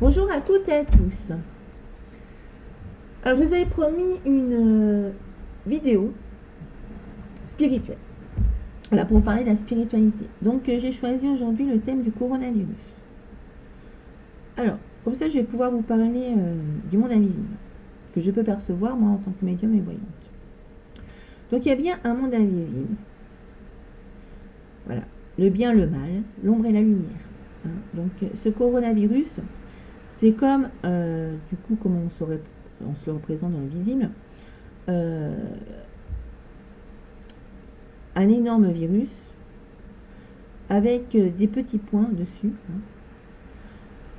Bonjour à toutes et à tous. Alors, je vous avais promis une vidéo spirituelle. Voilà, pour vous parler de la spiritualité. Donc, j'ai choisi aujourd'hui le thème du coronavirus. Alors, comme ça, je vais pouvoir vous parler du monde invisible, que je peux percevoir, moi, en tant que médium et voyante. Donc, il y a bien un monde invisible. Voilà. Le bien, le mal, l'ombre et la lumière. Hein. Donc, ce coronavirus, c'est comme, du coup, comment on se le représente dans le visible, un énorme virus avec des petits points dessus hein,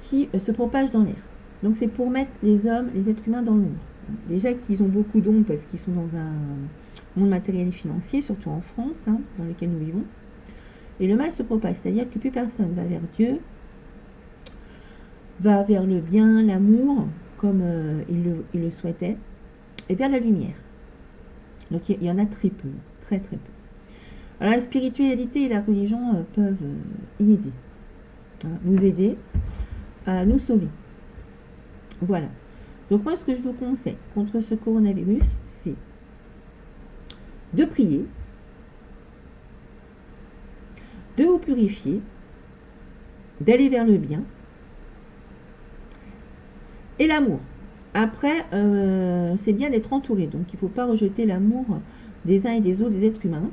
qui se propagent dans l'air. Donc c'est pour mettre les hommes, les êtres humains dans l'ombre. Déjà qu'ils ont beaucoup d'ombre parce qu'ils sont dans un monde matériel et financier, surtout en France, hein, dans lequel nous vivons. Et le mal se propage, c'est-à-dire que plus personne va vers Dieu, va vers le bien, l'amour, comme il le souhaitait, et vers la lumière. Donc il y en a très peu, très très peu. Alors la spiritualité et la religion peuvent y aider, hein, nous aider à nous sauver. Voilà. Donc moi, ce que je vous conseille contre ce coronavirus, c'est de prier, de vous purifier, d'aller vers le bien et l'amour. Après, c'est bien d'être entouré, donc il ne faut pas rejeter l'amour des uns et des autres, des êtres humains,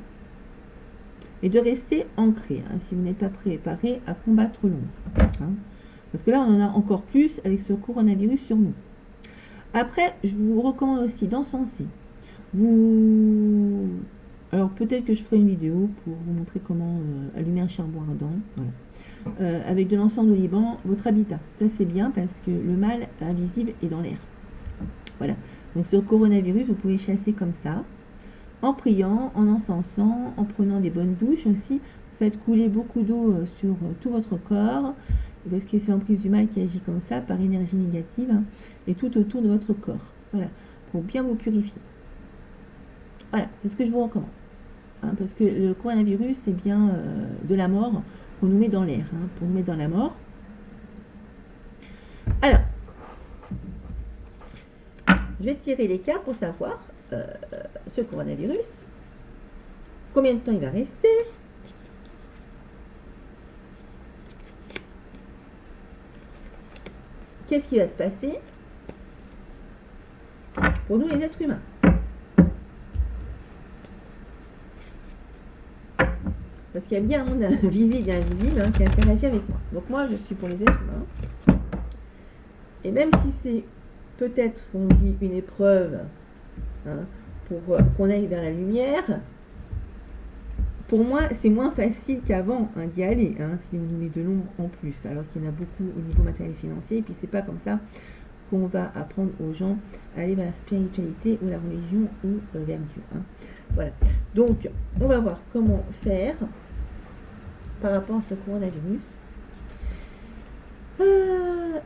et de rester ancré, hein, si vous n'êtes pas préparé à combattre l'ombre. Hein. Parce que là, on en a encore plus avec ce coronavirus sur nous. Après, je vous recommande aussi d'encenser. Alors peut-être que je ferai une vidéo pour vous montrer comment allumer un charbon ardent. Voilà. Avec de l'encens de Liban, votre habitat. Ça c'est bien parce que le mal invisible est dans l'air. Voilà. Donc ce coronavirus, vous pouvez chasser comme ça, en priant, en encensant, en prenant des bonnes douches aussi. Faites couler beaucoup d'eau sur tout votre corps, parce que c'est l'emprise du mal qui agit comme ça, par énergie négative, hein, et tout autour de votre corps. Voilà, pour bien vous purifier. Voilà, c'est ce que je vous recommande. Hein, parce que le coronavirus, c'est bien de la mort qu'on nous met dans l'air, hein, pour nous mettre dans la mort. Alors, je vais tirer les cartes pour savoir ce coronavirus, combien de temps il va rester, qu'est-ce qui va se passer pour nous les êtres humains. Parce qu'il y a bien un monde visible et invisible hein, qui interagit avec moi. Donc moi, je suis pour les êtres humains. Et même si c'est peut-être, on dit, une épreuve hein, pour qu'on aille vers la lumière, pour moi, c'est moins facile qu'avant hein, d'y aller, hein, si on nous met de l'ombre en plus, alors qu'il y en a beaucoup au niveau matériel et financier, et puis c'est pas comme ça qu'on va apprendre aux gens à aller vers la spiritualité ou la religion ou vers Dieu. Hein. Voilà. Donc, on va voir comment faire par rapport à ce coronavirus.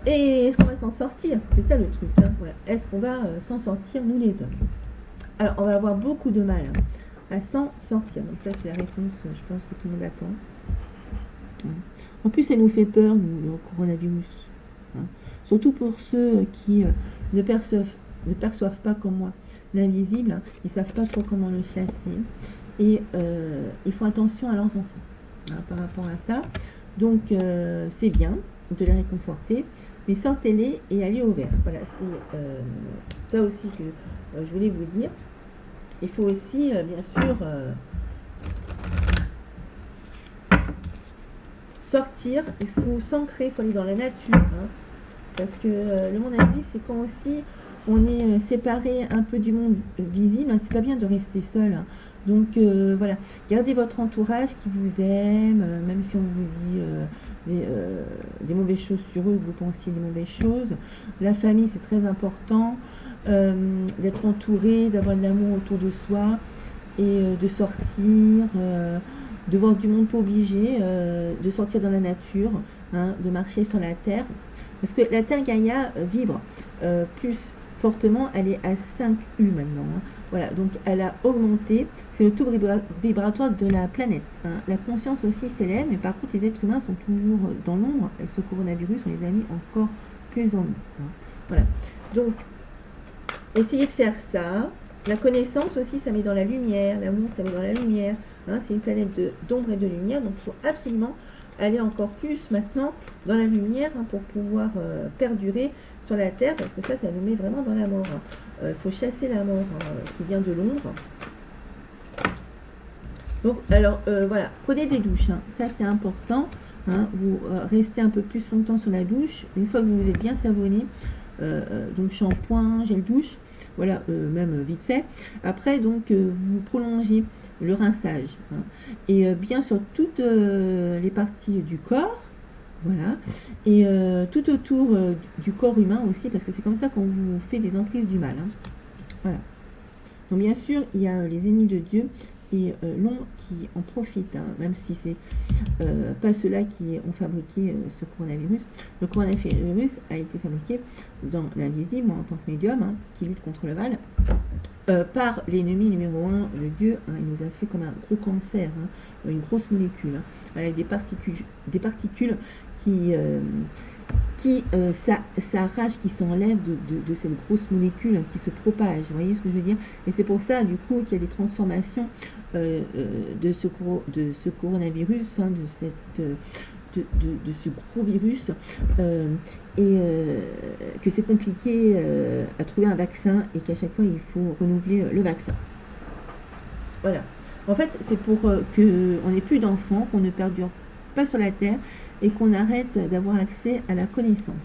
Et est-ce qu'on va s'en sortir? C'est ça le truc. Hein. Voilà. Est-ce qu'on va s'en sortir, nous les hommes? Alors, on va avoir beaucoup de mal à s'en sortir. Donc ça, c'est la réponse, je pense, que tout le monde attend. En plus, elle nous fait peur, nous, le coronavirus. Hein. Surtout pour ceux qui ne perçoivent pas comme moi l'invisible. Hein. Ils ne savent pas trop comment le chasser. Et ils font attention à leurs enfants hein, par rapport à ça. Donc, c'est bien de les réconforter. Mais sortez-les et allez au vert. Voilà, c'est ça aussi que je voulais vous dire. Il faut aussi, bien sûr, sortir, il faut s'ancrer, il faut aller dans la nature. Hein, parce que le monde invisible, c'est quand aussi on est séparé un peu du monde visible. Hein, c'est pas bien de rester seul. Hein. Donc voilà, gardez votre entourage qui vous aime, même si on vous dit des mauvaises choses sur eux, vous pensiez des mauvaises choses. La famille, c'est très important. D'être entouré, d'avoir de l'amour autour de soi et de sortir, de voir du monde pas obligé, de sortir dans la nature, hein, de marcher sur la terre. Parce que la Terre Gaïa vibre plus fortement, elle est à 5U maintenant. Hein. Voilà, donc elle a augmenté, c'est le taux vibratoire de la planète. Hein. La conscience aussi s'élève, mais par contre les êtres humains sont toujours dans l'ombre. Avec ce coronavirus, on les a mis encore plus en nous. Hein. Voilà. Donc, essayez de faire ça. La connaissance aussi, ça met dans la lumière. L'amour, ça met dans la lumière. Hein. C'est une planète d'ombre et de lumière, donc il faut absolument aller encore plus maintenant dans la lumière hein, pour pouvoir perdurer sur la Terre, parce que ça nous met vraiment dans la mort. Il faut chasser la mort qui vient de l'ombre. Donc, alors, voilà, prenez des douches, hein. Ça c'est important. Hein. Vous restez un peu plus longtemps sur la douche. Une fois que vous vous êtes bien savonné, donc shampoing, gel douche, voilà, même vite fait. Après, donc, vous prolongez le rinçage. Hein. Et bien sur toutes les parties du corps, voilà, et tout autour du corps humain aussi, parce que c'est comme ça qu'on vous fait des emprises du mal. Hein. Voilà. Donc bien sûr, il y a les ennemis de Dieu et l'ombre qui en profite, hein, même si c'est pas ceux-là qui ont fabriqué ce coronavirus. Le coronavirus a été fabriqué dans l'invisible, en tant que médium, hein, qui lutte contre le mal, par l'ennemi numéro 1, le Dieu. Hein, il nous a fait comme un gros cancer, hein, une grosse molécule, hein, avec des particules qui s'arrachent, qui s'enlèvent de cette grosse molécule qui se propage. Vous voyez ce que je veux dire? Et c'est pour ça, du coup, qu'il y a des transformations de ce coronavirus, hein, de ce gros virus, que c'est compliqué à trouver un vaccin et qu'à chaque fois, il faut renouveler le vaccin. Voilà. En fait, c'est pour qu'on n'ait plus d'enfants, qu'on ne perdure pas sur la Terre, et qu'on arrête d'avoir accès à la connaissance.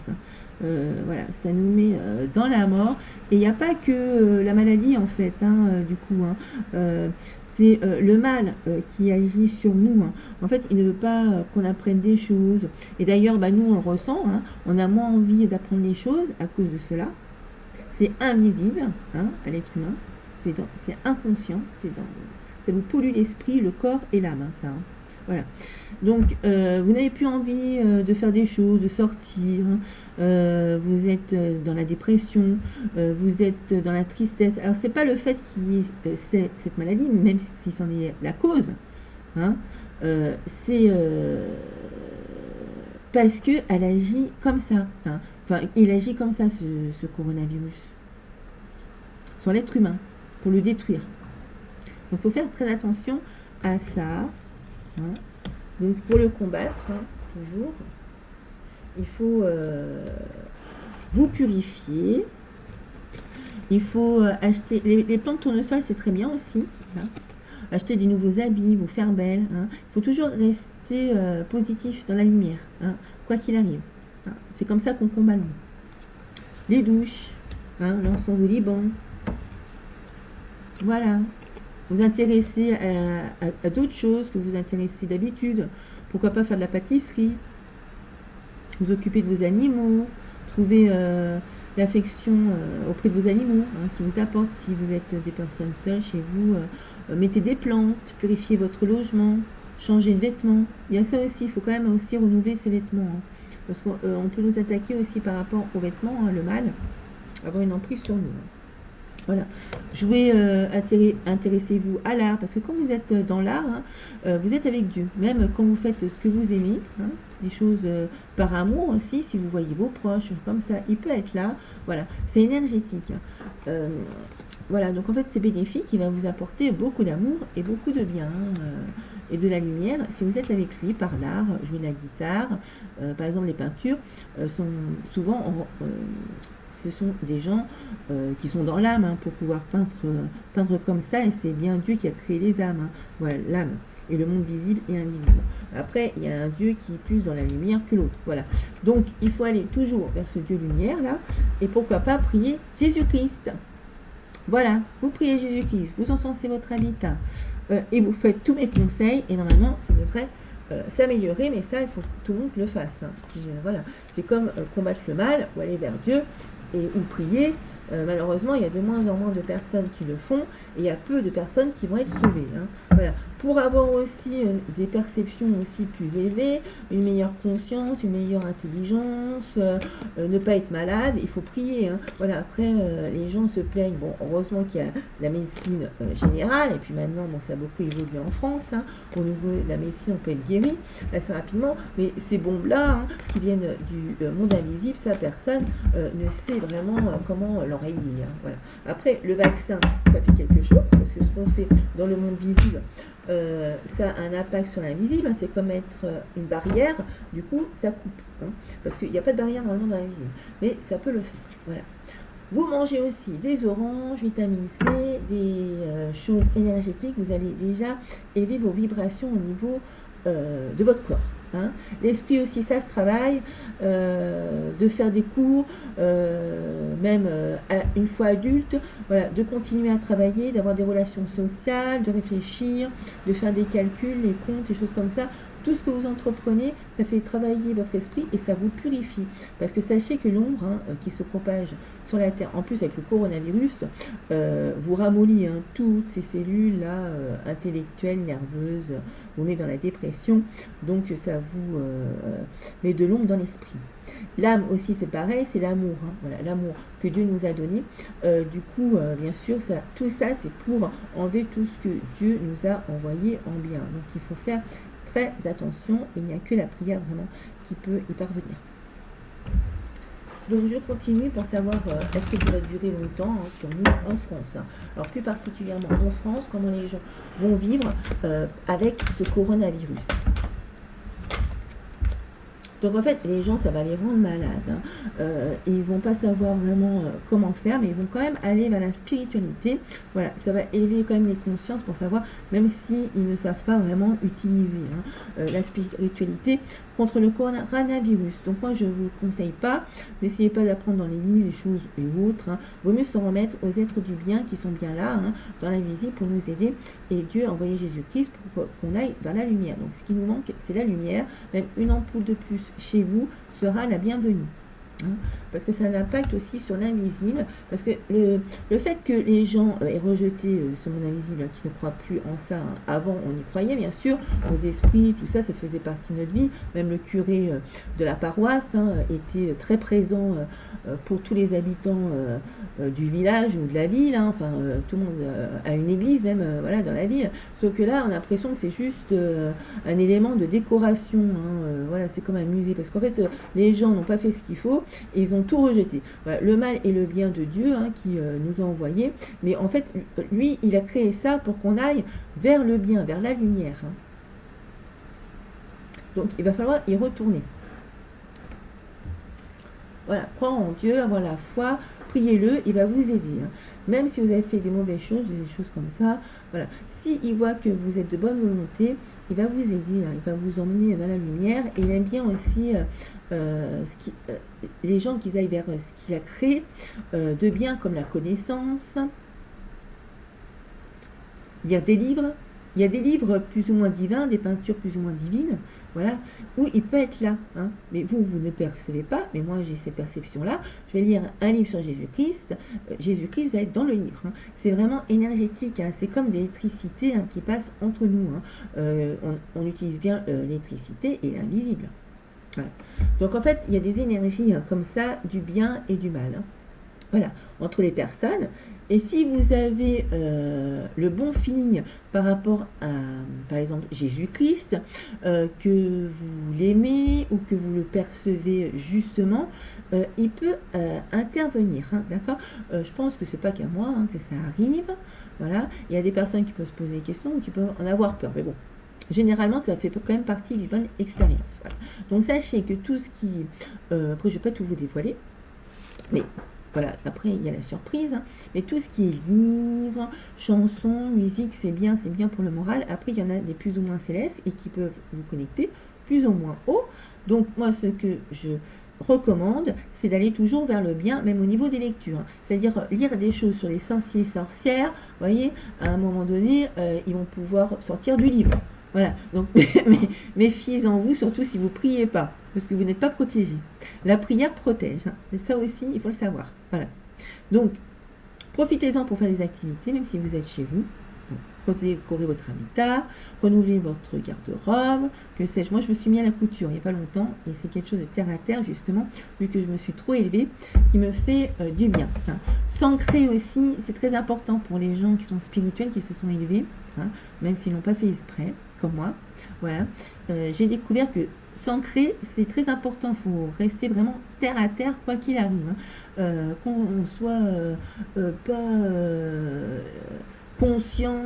Voilà, ça nous met dans la mort. Et il n'y a pas que la maladie, en fait, hein, du coup. Hein. C'est le mal qui agit sur nous. Hein. En fait, il ne veut pas qu'on apprenne des choses. Et d'ailleurs, bah, nous, on le ressent. Hein. On a moins envie d'apprendre les choses à cause de cela. C'est invisible hein, à l'être humain. C'est inconscient. Ça vous pollue l'esprit, le corps et l'âme, hein, ça. Hein. Voilà. Donc, vous n'avez plus envie de faire des choses, de sortir. Vous êtes dans la dépression, vous êtes dans la tristesse. Alors, c'est pas le fait qu'il y ait cette maladie, même si c'en est la cause. Hein, c'est parce qu'elle agit comme ça. Hein. Enfin, il agit comme ça, ce coronavirus, sur l'être humain, pour le détruire. Donc, il faut faire très attention à ça. Hein. Donc pour le combattre, hein, toujours, il faut vous purifier. Il faut acheter les plantes tournesol, c'est très bien aussi. Hein. Acheter des nouveaux habits, vous faire belle. Hein. Il faut toujours rester positif dans la lumière, hein, quoi qu'il arrive. Hein. C'est comme ça qu'on combat le monde. Les douches, hein, l'encens du Liban. Voilà. Vous intéresser à d'autres choses que vous intéressez d'habitude. Pourquoi pas faire de la pâtisserie, vous occuper de vos animaux, trouver l'affection auprès de vos animaux hein, qui vous apportent. Si vous êtes des personnes seules chez vous, mettez des plantes, purifiez votre logement, changez de vêtements. Il y a ça aussi, il faut quand même aussi renouveler ses vêtements. Hein, parce qu'on peut nous attaquer aussi par rapport aux vêtements, hein, le mal, avoir une emprise sur nous. Hein. Voilà. Jouez, intéressez-vous à l'art, parce que quand vous êtes dans l'art, hein, vous êtes avec Dieu. Même quand vous faites ce que vous aimez, hein, des choses par amour aussi, si vous voyez vos proches, comme ça, il peut être là. Voilà, c'est énergétique. Voilà, donc en fait, c'est bénéfique, il va vous apporter beaucoup d'amour et beaucoup de bien et de la lumière. Si vous êtes avec lui par l'art, jouer de la guitare, par exemple, les peintures sont souvent... ce sont des gens qui sont dans l'âme hein, pour pouvoir peindre comme ça, et c'est bien Dieu qui a créé les âmes. Hein. Voilà, l'âme et le monde visible et invisible. Après, il y a un Dieu qui est plus dans la lumière que l'autre. Voilà. Donc, il faut aller toujours vers ce Dieu lumière là, et pourquoi pas prier Jésus-Christ. Voilà, vous priez Jésus-Christ, vous encensez votre habitat, et vous faites tous mes conseils, et normalement, ça devrait s'améliorer, mais ça, il faut que tout le monde le fasse. Hein. Voilà, c'est comme combattre le mal, ou aller vers Dieu, ou prier, malheureusement, il y a de moins en moins de personnes qui le font et il y a peu de personnes qui vont être sauvées. Hein. Voilà. Pour avoir aussi des perceptions aussi plus élevées, une meilleure conscience, une meilleure intelligence, ne pas être malade, il faut prier. Hein. Voilà. Après, les gens se plaignent. Bon, heureusement qu'il y a la médecine générale et puis maintenant, bon, ça a beaucoup évolué en France. Hein. Au niveau de la médecine, on peut être guéri assez rapidement, mais ces bombes-là hein, qui viennent du monde invisible, ça personne ne sait vraiment comment l'enrayer. Hein. Voilà. Après, le vaccin, ça fait quelque chose parce que ce qu'on fait dans le monde visible, ça a un impact sur l'invisible, hein, c'est comme être une barrière, du coup ça coupe, hein, parce qu'il n'y a pas de barrière dans le monde invisible, mais ça peut le faire. Voilà. Vous mangez aussi des oranges, vitamine C, des choses énergétiques, vous allez déjà élever vos vibrations au niveau de votre corps. Hein. L'esprit aussi, ça se travaille, de faire des cours, même une fois adulte, voilà, de continuer à travailler, d'avoir des relations sociales, de réfléchir, de faire des calculs, les comptes, des choses comme ça. Tout ce que vous entreprenez, ça fait travailler votre esprit et ça vous purifie. Parce que sachez que l'ombre hein, qui se propage sur la Terre, en plus avec le coronavirus, vous ramollit hein, toutes ces cellules-là, intellectuelles, nerveuses, vous met dans la dépression, donc ça vous met de l'ombre dans l'esprit. L'âme aussi c'est pareil, c'est l'amour, hein, voilà, l'amour que Dieu nous a donné. Du coup, bien sûr, tout ça c'est pour enlever tout ce que Dieu nous a envoyé en bien. Donc il faut faire très attention, il n'y a que la prière vraiment qui peut y parvenir. Donc je continue pour savoir est-ce que ça va durer longtemps hein, sur nous en France. Hein. Alors plus particulièrement en France, comment les gens vont vivre avec ce coronavirus. Donc en fait, les gens, ça va les rendre malades. Hein. Ils ne vont pas savoir vraiment comment faire, mais ils vont quand même aller vers la spiritualité. Voilà, ça va élever quand même les consciences pour savoir, même s'ils ne savent pas vraiment utiliser hein, la spiritualité contre le coronavirus. Donc moi, je ne vous conseille pas, n'essayez pas d'apprendre dans les livres, les choses et autres. Hein. Vaut mieux se remettre aux êtres du bien qui sont bien là, hein, dans l'invisible pour nous aider. Et Dieu a envoyé Jésus-Christ pour qu'on aille dans la lumière. Donc ce qui nous manque, c'est la lumière. Même une ampoule de plus chez vous sera la bienvenue. Hein, parce que ça a un impact aussi sur l'invisible, parce que le fait que les gens aient rejeté ce monde invisible, qui ne croient plus en ça, hein, avant on y croyait bien sûr, aux esprits, tout ça, ça faisait partie de notre vie, même le curé de la paroisse hein, était très présent pour tous les habitants du village ou de la ville, hein, enfin tout le monde a une église même voilà, dans la ville, sauf que là on a l'impression que c'est juste un élément de décoration, hein, voilà, c'est comme un musée, parce qu'en fait les gens n'ont pas fait ce qu'il faut, et ils ont tout rejeté. Voilà, le mal et le bien de Dieu hein, qui nous a envoyés, mais en fait, lui, il a créé ça pour qu'on aille vers le bien, vers la lumière. Hein. Donc, il va falloir y retourner. Voilà, croire en Dieu, avoir la foi, priez-le, il va vous aider. Hein. Même si vous avez fait des mauvaises choses, des choses comme ça, voilà. S'il voit que vous êtes de bonne volonté, il va vous aider, hein, il va vous emmener vers la lumière, et il aime bien aussi les gens qui aillent vers ce qu'il a créé de bien, comme la connaissance, lire des livres. Il y a des livres plus ou moins divins, des peintures plus ou moins divines, voilà, où il peut être là. Hein. Mais vous ne percevez pas, mais moi j'ai cette perception-là. Je vais lire un livre sur Jésus-Christ. Jésus-Christ va être dans le livre. Hein. C'est vraiment énergétique. Hein. C'est comme de l'électricité hein, qui passe entre nous. Hein. On utilise bien l'électricité et l'invisible. Voilà. Donc en fait, il y a des énergies hein, comme ça, du bien et du mal. Hein. Voilà, entre les personnes. Et si vous avez le bon feeling par rapport à, par exemple, Jésus-Christ, que vous l'aimez ou que vous le percevez justement, il peut intervenir, hein, d'accord. Je pense que c'est pas qu'à moi hein, que ça arrive. Voilà, il y a des personnes qui peuvent se poser des questions ou qui peuvent en avoir peur, mais bon. Généralement, ça fait quand même partie d'une bonne expérience. Voilà. Donc, sachez que tout ce qui... après, je ne vais pas tout vous dévoiler, mais voilà, après, il y a la surprise. Hein, mais tout ce qui est livres, chansons, musique, c'est bien pour le moral. Après, il y en a des plus ou moins célestes et qui peuvent vous connecter plus ou moins haut. Donc, moi, ce que je recommande, c'est d'aller toujours vers le bien, même au niveau des lectures. Hein. C'est-à-dire lire des choses sur les sorciers et sorcières. Vous voyez, à un moment donné, ils vont pouvoir sortir du livre. Voilà, donc méfiez-en vous, surtout si vous ne priez pas, parce que vous n'êtes pas protégé. La prière protège, hein. C'est ça aussi, il faut le savoir. Voilà. Donc, profitez-en pour faire des activités, même si vous êtes chez vous. Redécorez votre habitat, renouvelez votre garde-robe, que sais-je. Moi, je me suis mis à la couture il n'y a pas longtemps, et c'est quelque chose de terre à terre, justement, vu que je me suis trop élevée, qui me fait du bien. Hein. S'ancrer aussi, c'est très important pour les gens qui sont spirituels, qui se sont élevés, hein, même s'ils n'ont pas fait exprès, comme moi. Voilà. J'ai découvert que s'ancrer, c'est très important. Il faut rester vraiment terre à terre, quoi qu'il arrive. Hein. Qu'on soit pas conscient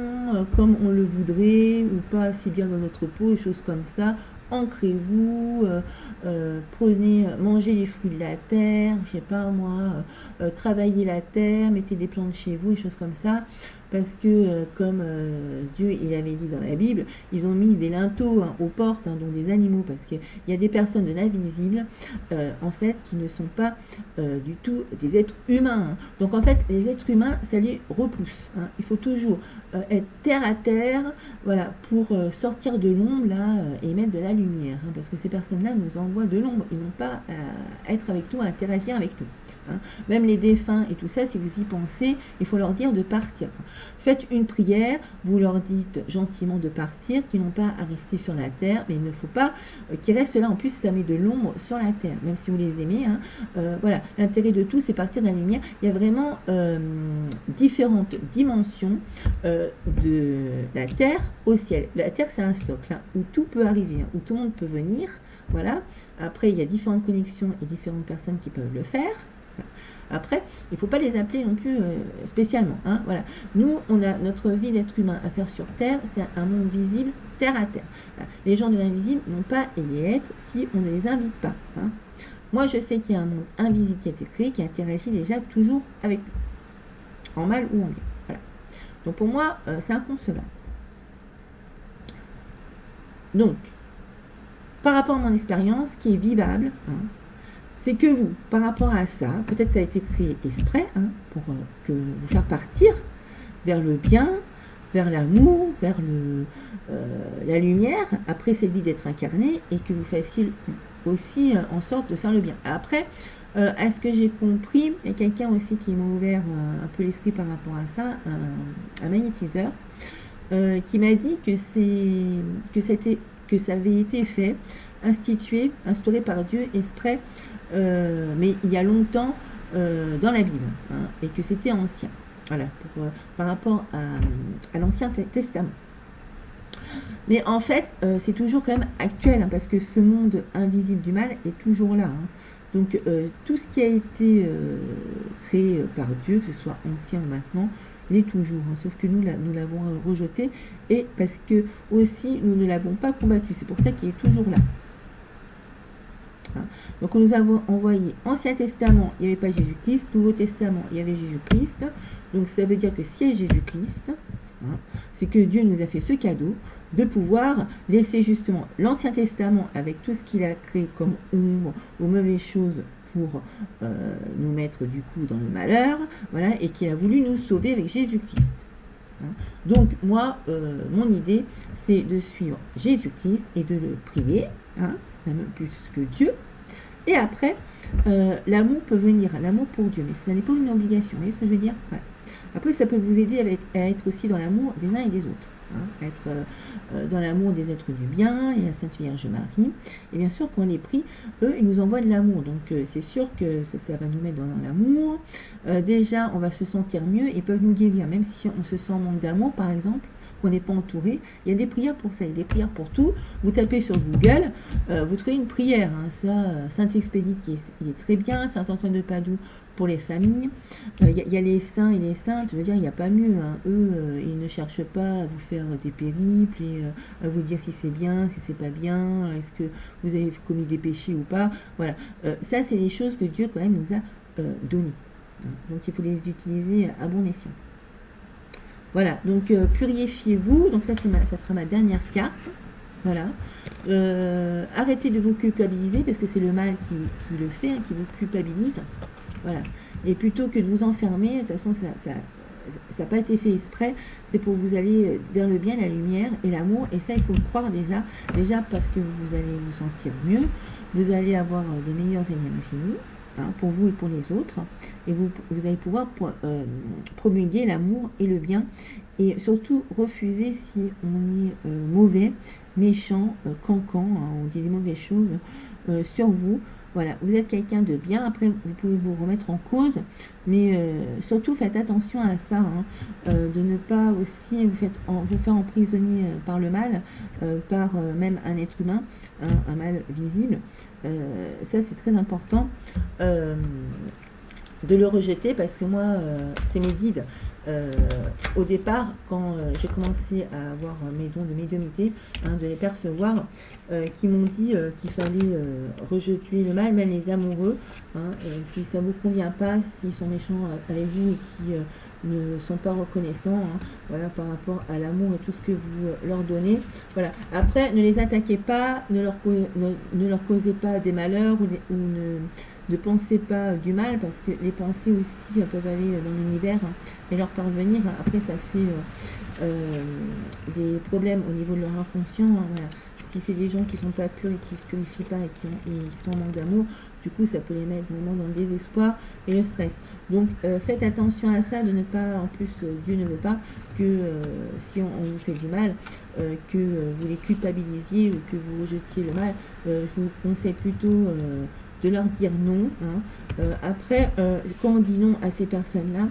comme on le voudrait, ou pas assez bien dans notre peau, des choses comme ça. Ancrez-vous, mangez les fruits de la terre, je sais pas moi, travaillez la terre, mettez des plantes chez vous, des choses comme ça. Parce que, comme Dieu il avait dit dans la Bible, ils ont mis des linteaux aux portes, dont des animaux, parce qu'il y a des personnes de l'invisible, en fait, qui ne sont pas du tout des êtres humains. Hein. Donc, en fait, les êtres humains, ça les repousse. Hein. Il faut toujours être terre à terre, voilà, pour sortir de l'ombre, là, et mettre de la lumière. Hein, parce que ces personnes-là nous envoient de l'ombre. Ils n'ont pas à être avec nous, à interagir avec nous. Hein. Même les défunts et tout ça, si vous y pensez, il faut leur dire de partir. Faites une prière, vous leur dites gentiment de partir, qu'ils n'ont pas à rester sur la terre, mais il ne faut pas qu'ils restent là. En plus, ça met de l'ombre sur la terre, même si vous les aimez. Hein. Voilà, l'intérêt de tout, c'est partir de la lumière. Il y a vraiment différentes dimensions de la terre au ciel. La terre, c'est un socle, hein, où tout peut arriver, hein, où tout le monde peut venir. Voilà. Après, il y a différentes connexions et différentes personnes qui peuvent le faire. Après, il ne faut pas les appeler non plus spécialement. Hein, voilà. Nous, on a notre vie d'être humain à faire sur Terre, c'est un monde visible, terre à terre. Voilà. Les gens de l'invisible n'ont pas à y être si on ne les invite pas. Hein. Moi, je sais qu'il y a un monde invisible qui a été créé, qui interagit déjà toujours avec nous, en mal ou en bien. Voilà. Donc pour moi, c'est inconcevable. Donc, par rapport à mon expérience, qui est vivable, hein, c'est que vous, par rapport à ça, peut-être ça a été créé exprès, hein, pour que vous faire partir vers le bien, vers l'amour, vers la lumière, après cette vie d'être incarné, et que vous fassiez aussi en sorte de faire le bien. Après, à ce que j'ai compris, il y a quelqu'un aussi qui m'a ouvert un peu l'esprit par rapport à ça, un magnétiseur, qui m'a dit que ça avait été fait, instauré par Dieu exprès, mais il y a longtemps dans la Bible, hein, et que c'était ancien. Voilà, par rapport à l'Ancien Testament. Mais en fait, c'est toujours quand même actuel, hein, parce que ce monde invisible du mal est toujours là. Hein. Donc tout ce qui a été créé par Dieu, que ce soit ancien ou maintenant, l'est toujours. Hein, sauf que nous l'avons rejeté, et parce que aussi nous ne l'avons pas combattu. C'est pour ça qu'il est toujours là. Donc nous avons envoyé Ancien Testament, il n'y avait pas Jésus-Christ, Nouveau Testament, il y avait Jésus-Christ. Donc ça veut dire que s'il y a Jésus-Christ, hein, c'est que Dieu nous a fait ce cadeau de pouvoir laisser justement l'Ancien Testament avec tout ce qu'il a créé comme ombre ou mauvaises choses pour nous mettre du coup dans le malheur, voilà, et qu'il a voulu nous sauver avec Jésus-Christ. Hein. Donc moi, mon idée, c'est de suivre Jésus-Christ et de le prier, hein, même plus que Dieu. Et après, l'amour peut venir, l'amour pour Dieu, mais ce n'est pas une obligation. Vous voyez ce que je veux dire? Ouais. Après, ça peut vous aider à être aussi dans l'amour des uns et des autres. Hein, à être dans l'amour des êtres du bien et la Sainte Vierge Marie. Et bien sûr, quand on les prie, eux, ils nous envoient de l'amour. Donc, c'est sûr que ça va nous mettre dans l'amour. Déjà, on va se sentir mieux. Ils peuvent nous guérir, même si on se sent en manque d'amour, par exemple, qu'on n'est pas entouré. Il y a des prières pour ça, il y a des prières pour tout. Vous tapez sur Google, vous trouvez une prière. Hein, ça, Saint-Expédite, il est très bien. Saint-Antoine de Padoue pour les familles. Il y a les saints et les saintes, je veux dire, il n'y a pas mieux. Hein. Eux, ils ne cherchent pas à vous faire des périples et à vous dire si c'est bien, si c'est pas bien, est-ce que vous avez commis des péchés ou pas. Voilà. Ça, c'est des choses que Dieu, quand même, nous a données. Donc, il faut les utiliser à bon escient. Voilà, donc purifiez-vous, donc ça sera ma dernière carte, voilà. Arrêtez de vous culpabiliser, parce que c'est le mal qui le fait, hein, qui vous culpabilise, voilà. Et plutôt que de vous enfermer, de toute façon ça n'a pas été fait exprès, c'est pour vous aller vers le bien, la lumière et l'amour, et ça il faut le croire déjà parce que vous allez vous sentir mieux, vous allez avoir des meilleures énergies, hein, pour vous et pour les autres. Et vous allez pouvoir promulguer l'amour et le bien. Et surtout, refuser si on est mauvais, méchant, cancan, hein, on dit des mauvaises choses sur vous. Voilà, vous êtes quelqu'un de bien, après vous pouvez vous remettre en cause, mais surtout faites attention à ça, hein, de ne pas aussi vous faire emprisonner par le mal, par même un être humain, hein, un mal visible. Ça c'est très important de le rejeter, parce que moi, c'est mes guides. Au départ, quand j'ai commencé à avoir mes dons de médiumnité, hein, de les percevoir, qui m'ont dit qu'il fallait rejeter le mal, même les amoureux, hein, si ça ne vous convient pas, s'ils sont méchants avec vous et qui ne sont pas reconnaissants, hein, voilà, par rapport à l'amour et tout ce que vous leur donnez. Voilà. Après, ne les attaquez pas, ne leur causez pas des malheurs ne pensez pas du mal, parce que les pensées aussi peuvent aller dans l'univers, hein, et leur parvenir. Après, ça fait des problèmes au niveau de leur inconscient, hein, voilà. Si c'est des gens qui sont pas purs et qui se purifient pas et qui sont en manque d'amour, du coup ça peut les mettre vraiment dans le désespoir et le stress. Donc faites attention à ça, de ne pas, en plus Dieu ne veut pas que si on vous fait du mal, que vous les culpabilisiez ou que vous rejetiez le mal. Je vous conseille plutôt de leur dire non, hein. Après, quand on dit non à ces personnes-là,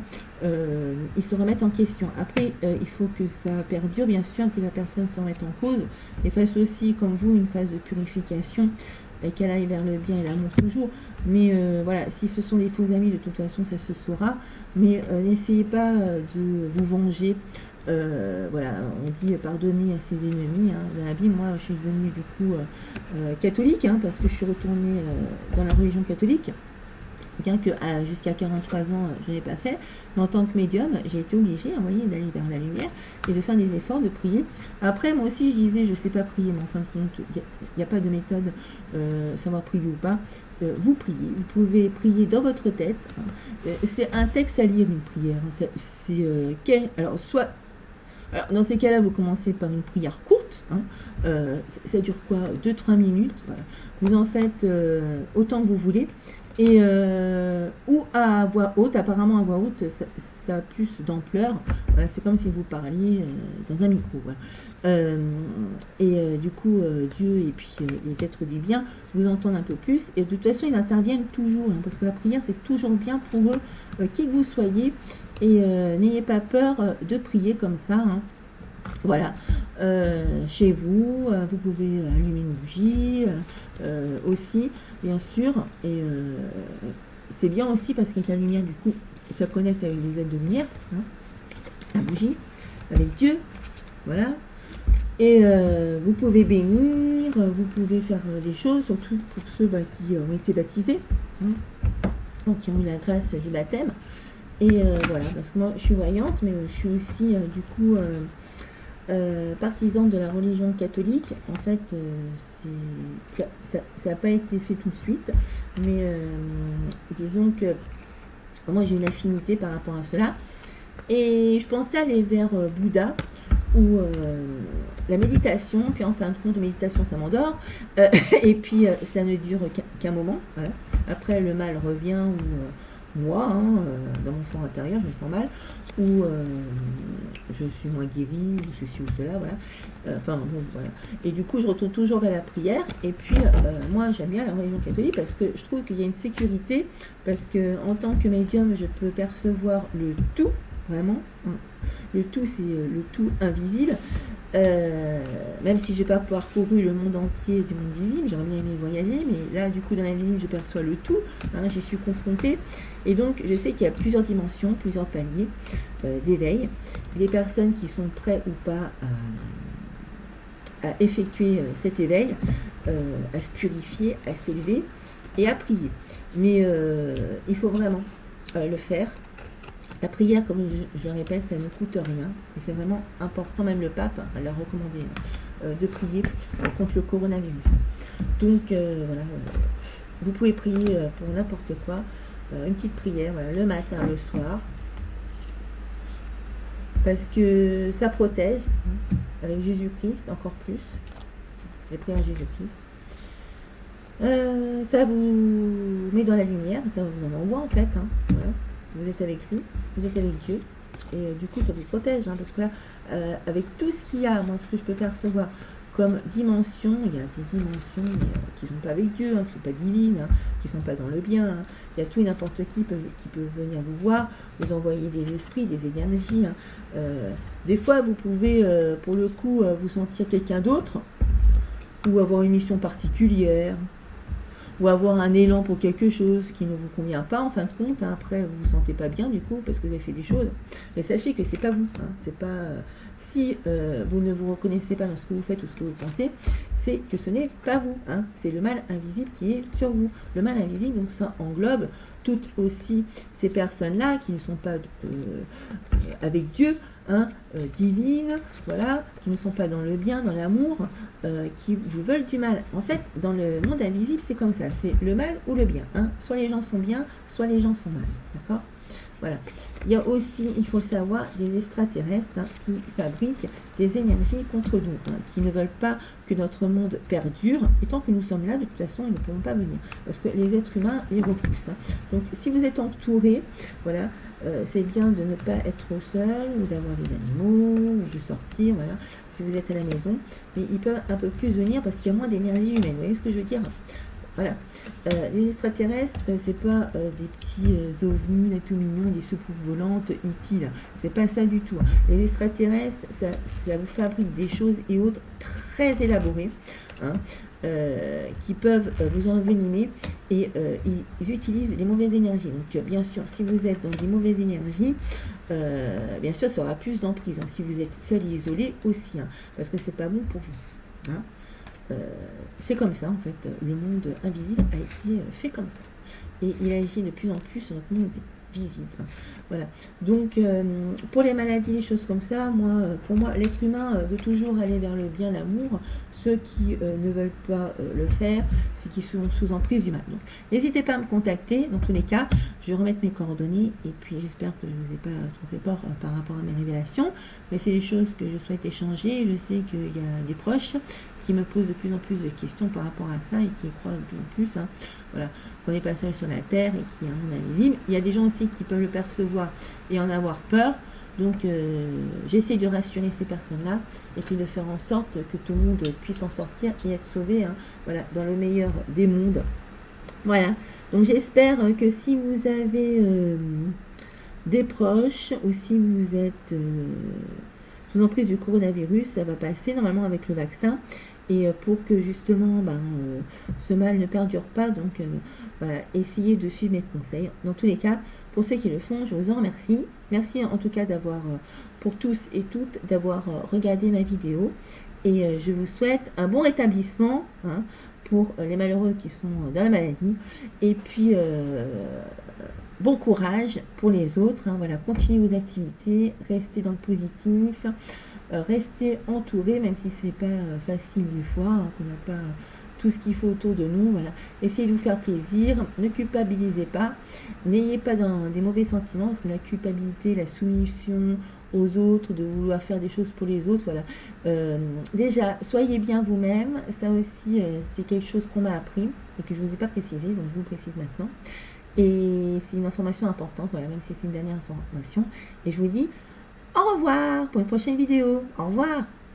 ils se remettent en question. Après, il faut que ça perdure, bien sûr, que la personne se remette en cause et fasse aussi, comme vous, une phase de purification et qu'elle aille vers le bien et l'amour toujours. Mais voilà, si ce sont des faux amis, de toute façon, ça se saura. Mais n'essayez pas de vous venger. Voilà, on dit pardonner à ses ennemis, hein. Dans la Bible, moi je suis devenue du coup catholique, hein, parce que je suis retournée dans la religion catholique, bien que jusqu'à 43 ans je n'ai pas fait, mais en tant que médium j'ai été obligée, hein, voyez, d'aller vers la lumière et de faire des efforts, de prier. Après moi aussi je disais je sais pas prier, mais en fin de compte il n'y a pas de méthode savoir prier ou pas. Vous priez, vous pouvez prier dans votre tête, hein. C'est un texte à lire, une prière, hein. Alors soit alors, dans ces cas-là, vous commencez par une prière courte, hein. Ça dure quoi, 2-3 minutes, voilà. Vous en faites autant que vous voulez, et ou à voix haute. Apparemment à voix haute ça a plus d'ampleur, voilà, c'est comme si vous parliez dans un micro, voilà. Du coup Dieu et puis les êtres du bien vous entendent un peu plus, et de toute façon ils interviennent toujours, hein, parce que la prière c'est toujours bien pour eux, qui que vous soyez. Et n'ayez pas peur de prier comme ça, hein. Voilà. Chez vous, vous pouvez allumer une bougie aussi, bien sûr. Et c'est bien aussi parce qu'avec la lumière, du coup, ça connecte avec les aides de lumière, hein, la bougie, avec Dieu. Voilà. Et vous pouvez bénir, vous pouvez faire des choses, surtout pour ceux qui ont été baptisés, hein, donc qui ont eu la grâce du baptême. Et voilà, parce que moi je suis voyante, mais je suis aussi du coup partisane de la religion catholique. En fait, ça n'a pas été fait tout de suite, mais disons que moi j'ai une affinité par rapport à cela. Et je pensais aller vers Bouddha ou la méditation, puis en fin de compte, la méditation ça m'endort, et puis ça ne dure qu'un moment. Voilà. Après le mal revient, ou moi, hein, dans mon fond intérieur, je me sens mal, ou je suis moins guérie, ou ceci ou cela, voilà. Enfin, bon, voilà. Et du coup, je retourne toujours vers la prière. Et puis, moi, j'aime bien la religion catholique parce que je trouve qu'il y a une sécurité, parce que en tant que médium, je peux percevoir le tout, vraiment. Le tout, c'est le tout invisible. Même si j'ai pas parcouru le monde entier du monde visible, j'aurais bien aimé voyager, mais là, du coup, dans l'invisible, je perçois le tout, hein, j'y suis confrontée. Et donc, je sais qu'il y a plusieurs dimensions, plusieurs paliers d'éveil. Des personnes qui sont prêtes ou pas à effectuer cet éveil, à se purifier, à s'élever et à prier. Mais il faut vraiment le faire. La prière, comme je le répète, ça ne coûte rien. Et c'est vraiment important, même le pape l'a recommandé, de prier contre le coronavirus. Donc, voilà, vous pouvez prier pour n'importe quoi. Une petite prière, voilà, le matin, le soir. Parce que ça protège, hein, avec Jésus-Christ, encore plus. Les prières à Jésus-Christ. Ça vous met dans la lumière, ça vous en envoie en fait. Hein. Voilà. Vous êtes avec lui, vous êtes avec Dieu. Et du coup, ça vous protège. Hein, parce que là, avec tout ce qu'il y a, moi, ce que je peux percevoir comme dimension, il y a des dimensions qui ne sont pas avec Dieu, hein, qui ne sont pas divines, hein, qui ne sont pas dans le bien. Hein. Il y a tout et n'importe qui peut venir vous voir, vous envoyer des esprits, des énergies. Hein. Des fois, vous pouvez, pour le coup, vous sentir quelqu'un d'autre, ou avoir une mission particulière, ou avoir un élan pour quelque chose qui ne vous convient pas en fin de compte. Hein. Après, vous vous sentez pas bien du coup parce que vous avez fait des choses. Mais sachez que c'est pas vous. Hein. C'est pas si vous ne vous reconnaissez pas dans ce que vous faites ou ce que vous pensez, c'est que ce n'est pas vous. Hein. C'est le mal invisible qui est sur vous. Le mal invisible, donc ça englobe toutes aussi ces personnes-là qui ne sont pas avec Dieu, hein, divines, voilà, qui ne sont pas dans le bien, dans l'amour, qui vous veulent du mal. En fait, dans le monde invisible, c'est comme ça, c'est le mal ou le bien. Hein. Soit les gens sont bien, soit les gens sont mal. D'accord ? Voilà. Il y a aussi, il faut savoir, des extraterrestres hein, qui fabriquent des énergies contre nous, hein, qui ne veulent pas que notre monde perdure. Et tant que nous sommes là, de toute façon, ils ne pourront pas venir. Parce que les êtres humains les repoussent. Hein. Donc, si vous êtes entouré, voilà, c'est bien de ne pas être seul, ou d'avoir des animaux, ou de sortir, voilà, si vous êtes à la maison. Mais ils peuvent un peu plus venir parce qu'il y a moins d'énergie humaine. Vous voyez ce que je veux dire ? Voilà. Les extraterrestres, c'est pas des petits ovnis là, tout mignons, des soucoupes volantes, E.T. là. C'est pas ça du tout. Hein. Les extraterrestres, ça vous fabrique des choses et autres très élaborées, hein, qui peuvent vous envenimer et ils utilisent les mauvaises énergies. Donc bien sûr, si vous êtes dans des mauvaises énergies, bien sûr, ça aura plus d'emprise. Hein. Si vous êtes seul et isolé aussi, hein, parce que c'est pas bon pour vous. Hein. C'est comme ça en fait, le monde invisible a été fait comme ça. Et il agit de plus en plus sur notre monde visible. Voilà. Donc pour les maladies, les choses comme ça, pour moi, l'être humain veut toujours aller vers le bien, l'amour. Ceux qui ne veulent pas le faire, c'est qu'ils sont sous emprise du mal. Donc n'hésitez pas à me contacter, dans tous les cas, je vais remettre mes coordonnées, et puis j'espère que je ne vous ai pas trop fait peur par rapport à mes révélations, mais c'est des choses que je souhaite échanger. Je sais qu'il y a des proches qui me posent de plus en plus de questions par rapport à ça et qui croient de plus en plus. Hein. Voilà, qu'on n'est pas seul sur la terre et qu'il y a un monde invisible. Il y a des gens aussi qui peuvent le percevoir et en avoir peur. Donc j'essaie de rassurer ces personnes-là et puis de faire en sorte que tout le monde puisse en sortir et être sauvé, hein, voilà, dans le meilleur des mondes. Voilà, donc j'espère que si vous avez des proches ou si vous êtes sous emprise du coronavirus, ça va passer normalement avec le vaccin. Et pour que justement ce mal ne perdure pas, donc voilà, essayez de suivre mes conseils. Dans tous les cas, pour ceux qui le font, je vous en remercie. Merci en tout cas d'avoir, pour tous et toutes, d'avoir regardé ma vidéo. Et je vous souhaite un bon rétablissement, hein, pour les malheureux qui sont dans la maladie. Et puis, bon courage pour les autres. Hein, voilà, continuez vos activités, restez dans le positif. Rester entouré, même si c'est pas facile des fois, hein, qu'on n'a pas tout ce qu'il faut autour de nous. Voilà. Essayez de vous faire plaisir, ne culpabilisez pas, n'ayez pas des mauvais sentiments, parce que la culpabilité, la soumission aux autres, de vouloir faire des choses pour les autres, voilà. Déjà, soyez bien vous-même, ça aussi c'est quelque chose qu'on m'a appris et que je ne vous ai pas précisé, donc je vous le précise maintenant. Et c'est une information importante, voilà, même si c'est une dernière information. Et je vous dis au revoir pour une prochaine vidéo. Au revoir.